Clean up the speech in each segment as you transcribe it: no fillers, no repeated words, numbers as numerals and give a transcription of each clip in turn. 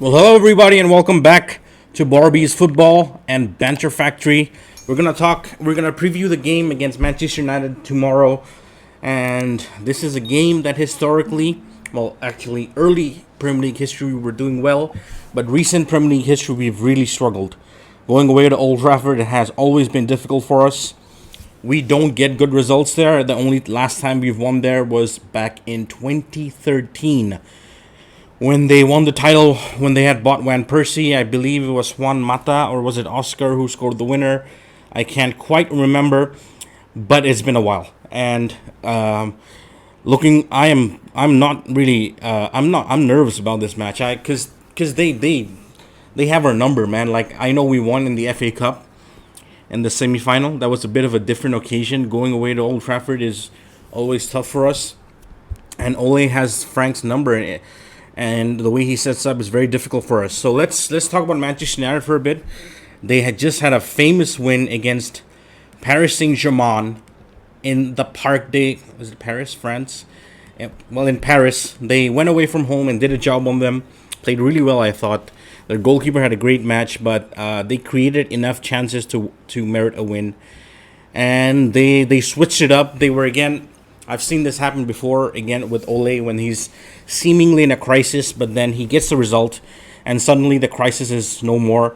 Well, hello everybody, and welcome back to Barbie's Football and Banter Factory. We're gonna preview the game against Manchester United tomorrow, and this is a game that historically, actually early Premier League history we were doing well, but recent Premier League history we've really struggled. Going away to Old Trafford, it has always been difficult for us. We don't get good results there. The only last time we've won there was back in 2013. When they won the title, when they had bought Van Persie. I believe it was Juan Mata, or was it Oscar who scored the winner? I can't quite remember, but it's been a while. And I'm nervous about this match. Because they have our number, man. Like, I know we won in the FA Cup in the semi-final. That was a bit of a different occasion. Going away to Old Trafford is always tough for us, and Ole has Frank's number in it. And the way he sets up is very difficult for us. So let's talk about Manchester United for a bit. They had just had a famous win against Paris Saint-Germain in the Parc des... Was it Paris, France? Yeah, well, in Paris. They went away from home and did a job on them. Played really well, I thought. Their goalkeeper had a great match, but they created enough chances to merit a win. And they switched it up. They were, again... I've seen this happen before, again, with Ole, when he's seemingly in a crisis, but then he gets the result, and suddenly the crisis is no more,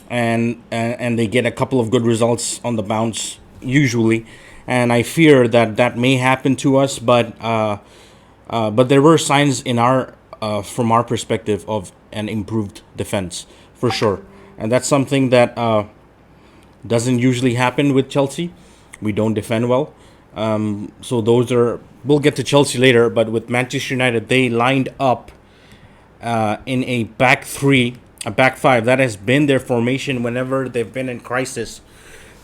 and they get a couple of good results on the bounce, usually. And I fear that may happen to us, but there were signs in from our perspective of an improved defense, for sure. And that's something that doesn't usually happen with Chelsea. We don't defend well. So we'll get to Chelsea later, but with Manchester United, they lined up in a back three, a back five. That has been their formation whenever they've been in crisis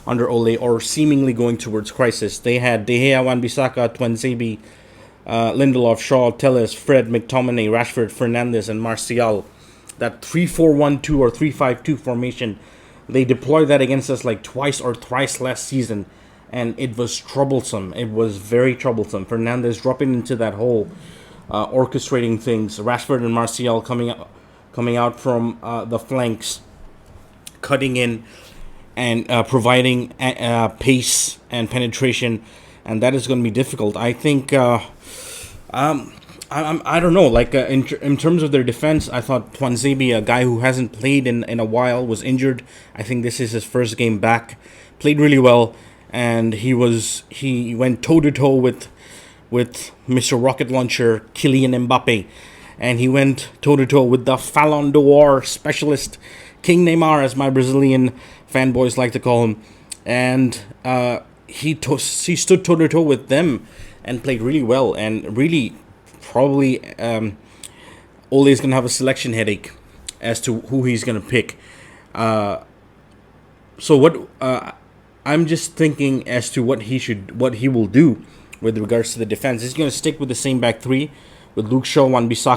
under Ole, or seemingly going towards crisis. They had De Gea, Wan-Bissaka, Tuanzebe, Lindelof, Shaw, Telles, Fred, McTominay, Rashford, Fernandes, and Martial. That 3-4-1-2 or 3-5-2 formation, they deployed that against us like twice or thrice last season. And it was troublesome. It was very troublesome. Fernandes dropping into that hole, orchestrating things. Rashford and Martial coming out from the flanks, cutting in and providing pace and penetration. And that is going to be difficult. I think, I don't know. Like, in terms of their defense, I thought Tuanzebe, a guy who hasn't played in a while, was injured. I think this is his first game back. Played really well. And he went toe-to-toe with Mr. Rocket Launcher, Kylian Mbappe. And he went toe-to-toe with the Ballon d'Or specialist, King Neymar, as my Brazilian fanboys like to call him. And he stood toe-to-toe with them and played really well. And really, probably, Ole is going to have a selection headache as to who he's going to pick. I'm just thinking as to what he will do with regards to the defense. He's going to stick with the same back three with Luke Shaw, Tuanzebe,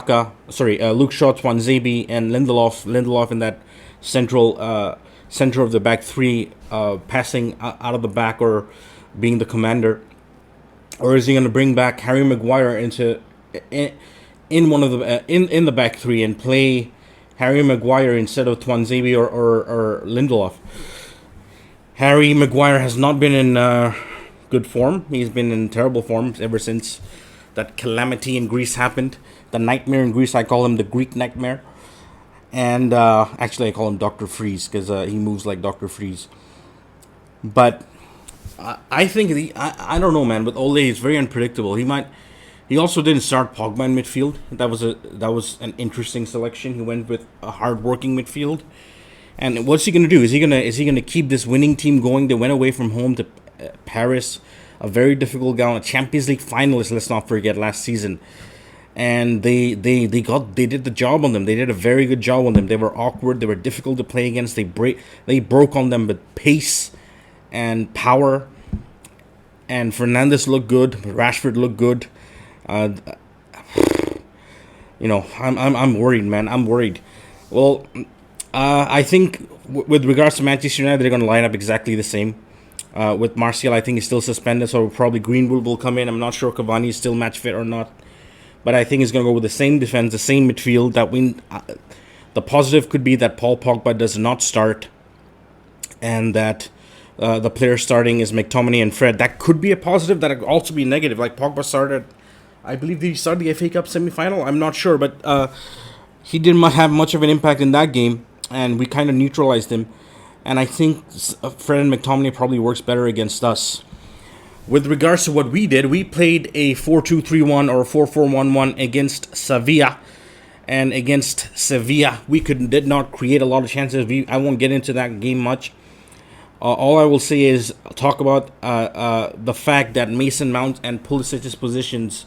and Lindelof. Lindelof in that center of the back three, passing out of the back or being the commander. Or is he going to bring back Harry Maguire in one of the in the back three and play Harry Maguire instead of Tuanzebe or Lindelof? Harry Maguire has not been in good form. He's been in terrible form ever since that calamity in Greece happened. The nightmare in Greece, I call him the Greek nightmare. And actually, I call him Dr. Freeze because he moves like Dr. Freeze. But I think, I don't know, man. With Ole, he's very unpredictable. He also didn't start Pogba in midfield. That was an interesting selection. He went with a hard-working midfield. And what's he going to do? Is he going to keep this winning team going? They went away from home to Paris, a very difficult game, a Champions League finalist, let's not forget, last season. And they did the job on them. They did a very good job on them. They were awkward. They were difficult to play against. They broke on them with pace and power. And Fernandes looked good. Rashford looked good. I'm worried, man. I'm worried. Well, I think with regards to Manchester United, they're going to line up exactly the same. With Martial, I think he's still suspended, so probably Greenwood will come in. I'm not sure Cavani is still match fit or not. But I think he's going to go with the same defense, the same midfield. The positive could be that Paul Pogba does not start, and that the player starting is McTominay and Fred. That could be a positive. That could also be negative. Like Pogba started, I believe he started the FA Cup semi-final. I'm not sure, but he didn't have much of an impact in that game, and we kind of neutralized him. And I think Fred and McTominay probably works better against us. With regards to what we did, we played a 4-2-3-1 or a 4-4-1-1 against Sevilla. And against Sevilla, we did not create a lot of chances. I won't get into that game much. All I will say is talk about the fact that Mason Mount and Pulisic's positions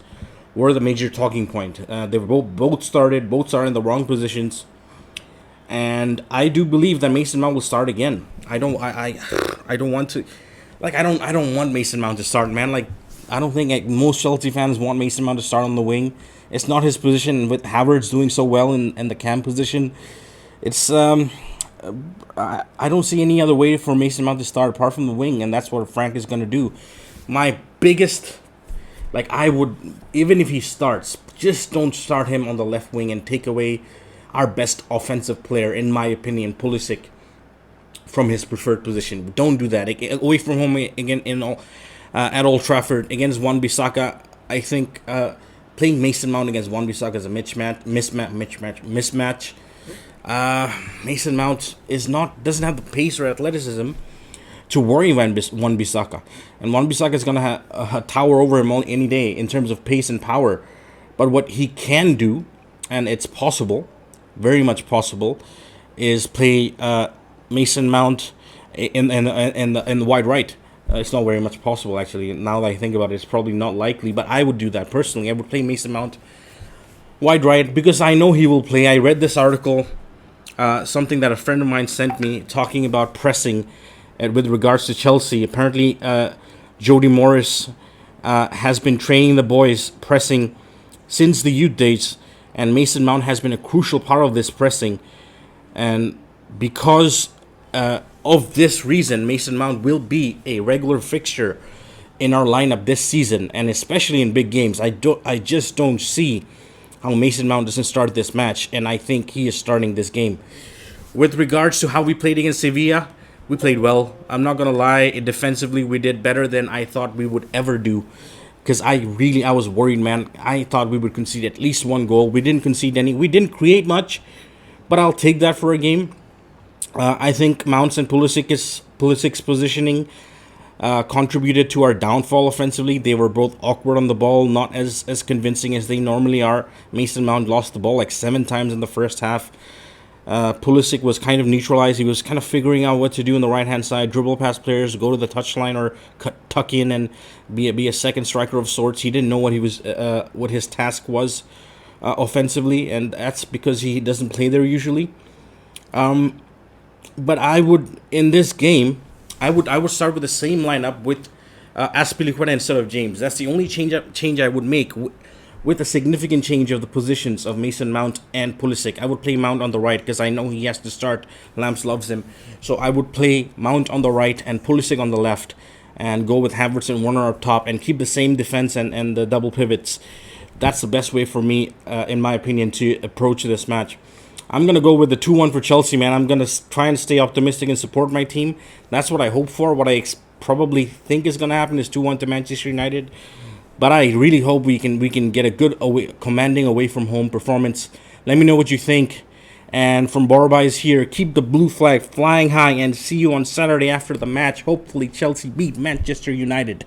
were the major talking point. They were both started in the wrong positions, and I do believe that Mason Mount will start again. I don't want to, like I don't want Mason Mount to start, man. Like I don't think most Chelsea fans want Mason Mount to start on the wing. It's not his position. With Havertz doing so well in the cam position, it's I don't see any other way for Mason Mount to start apart from the wing, and that's what Frank is going to do. My biggest, I would, even if he starts, just don't start him on the left wing and take away our best offensive player, in my opinion, Pulisic, from his preferred position. Don't do that. Away from home again at Old Trafford against Wan-Bissaka, I think playing Mason Mount against Wan-Bissaka is a mismatch. Mason Mount doesn't have the pace or athleticism to worry Wan-Bissaka, and Wan-Bissaka is gonna tower over him any day in terms of pace and power. But what he can do, and it's possible, very much possible, is play Mason Mount in the wide right. It's not very much possible, actually. Now that I think about it, it's probably not likely, but I would do that personally. I would play Mason Mount wide right because I know he will play. I read this article, something that a friend of mine sent me, talking about pressing with regards to Chelsea. Apparently, Jody Morris has been training the boys pressing since the youth days, and Mason Mount has been a crucial part of this pressing. And because of this reason, Mason Mount will be a regular fixture in our lineup this season, and especially in big games. I just don't see how Mason Mount doesn't start this match, and I think he is starting this game. With regards to how we played against Sevilla, we played well. I'm not gonna lie, defensively we did better than I thought we would ever do, because I was worried, man. I thought we would concede at least one goal. We didn't concede any. We didn't create much, but I'll take that for a game. I think Mounts and Pulisic's positioning contributed to our downfall offensively. They were both awkward on the ball, not as convincing as they normally are. Mason Mount lost the ball like 7 times in the first half. Pulisic was kind of neutralized. He was kind of figuring out what to do on the right-hand side, dribble past players, go to the touchline, or tuck in and be a second striker of sorts. He didn't know what his task was offensively, and that's because he doesn't play there usually. But I would, in this game, I would start with the same lineup with Azpilicueta instead of James. That's the only change I would make, with a significant change of the positions of Mason Mount and Pulisic. I would play Mount on the right because I know he has to start. Lamps loves him. So I would play Mount on the right and Pulisic on the left, and go with Havertz and Werner up top, and keep the same defense and the double pivots. That's the best way for me, in my opinion, to approach this match. I'm going to go with the 2-1 for Chelsea, man. I'm going to try and stay optimistic and support my team. That's what I hope for. What I probably think is going to happen is 2-1 to Manchester United. But I really hope we can get a good commanding away from home performance. Let me know what you think. And from Borba is here. Keep the blue flag flying high, and see you on Saturday after the match. Hopefully Chelsea beat Manchester United.